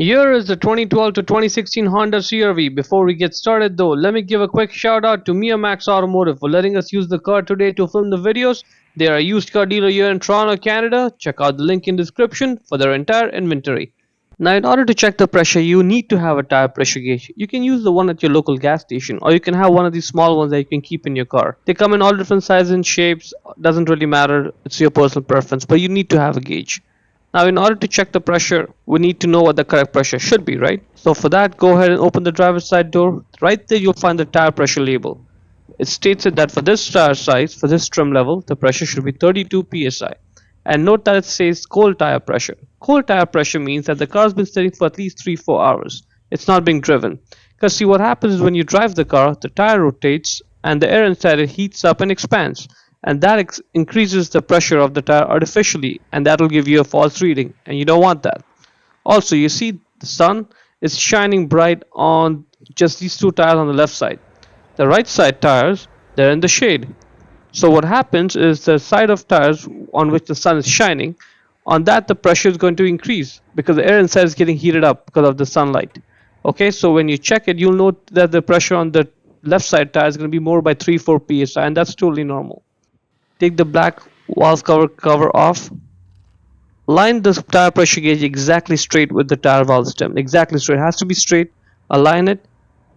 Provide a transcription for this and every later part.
Here is the 2012 to 2016 Honda CR-V. Before we get started though, let me give a quick shout out to Max Automotive for letting us use the car today to film the videos. They are a used car dealer here in Toronto, Canada. Check out the link in description for their entire inventory. Now in order to check the pressure, you need to have a tire pressure gauge. You can use the one at your local gas station, or you can have one of these small ones that you can keep in your car. They come in all different sizes and shapes, doesn't really matter, it's your personal preference, but you need to have a gauge. Now in order to check the pressure, we need to know what the correct pressure should be, right? So for that, go ahead and open the driver's side door. Right there you'll find the tire pressure label. It states it that for this tire size, for this trim level, the pressure should be 32 psi. And note that it says cold tire pressure. Cold tire pressure means that the car's been sitting for at least 3-4 hours. It's not being driven. Because see, what happens is when you drive the car, the tire rotates and the air inside it heats up and expands, and that increases the pressure of the tire artificially, and that'll give you a false reading, and you don't want that. Also, you see the sun is shining bright on just these two tires on the left side. The right side tires, they're in the shade. So what happens is the side of tires on which the sun is shining, on that the pressure is going to increase because the air inside is getting heated up because of the sunlight. Okay, so when you check it, you'll note that the pressure on the left side tire is going to be more by 3-4 psi, and that's totally normal. Take the black valve cover off. Line the tire pressure gauge exactly straight with the tire valve stem. Exactly straight. It has to be straight. Align it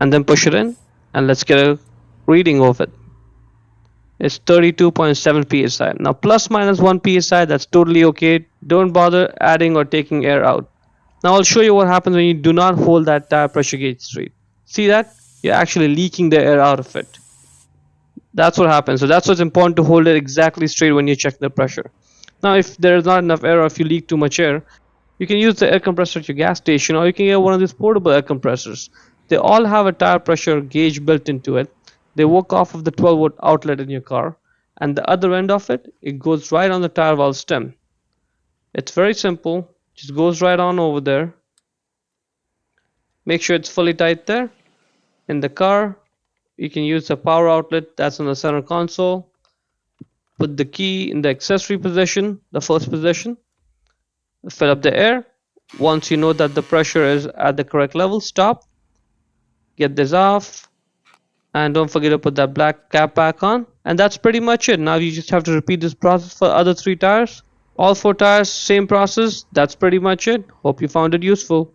and then push it in, and let's get a reading of it. It's 32.7 psi. Now plus minus 1 psi, that's totally okay. Don't bother adding or taking air out. Now I'll show you what happens when you do not hold that tire pressure gauge straight. See that? You're actually leaking the air out of it. That's what happens. So that's what's important, to hold it exactly straight when you check the pressure. Now if there is not enough air, or if you leak too much air, you can use the air compressor at your gas station, or you can get one of these portable air compressors. They all have a tire pressure gauge built into it. They work off of the 12-volt outlet in your car, and the other end of it, it goes right on the tire valve stem. It's very simple. Just goes right on over there. Make sure it's fully tight there. In the car, you can use the power outlet that's on the center console. Put the key in the accessory position, the first position. Fill up the air. Once you know that the pressure is at the correct level, stop. Get this off. And don't forget to put that black cap back on. And that's pretty much it. Now you just have to repeat this process for other 3 tires. All 4 tires, same process. That's pretty much it. Hope you found it useful.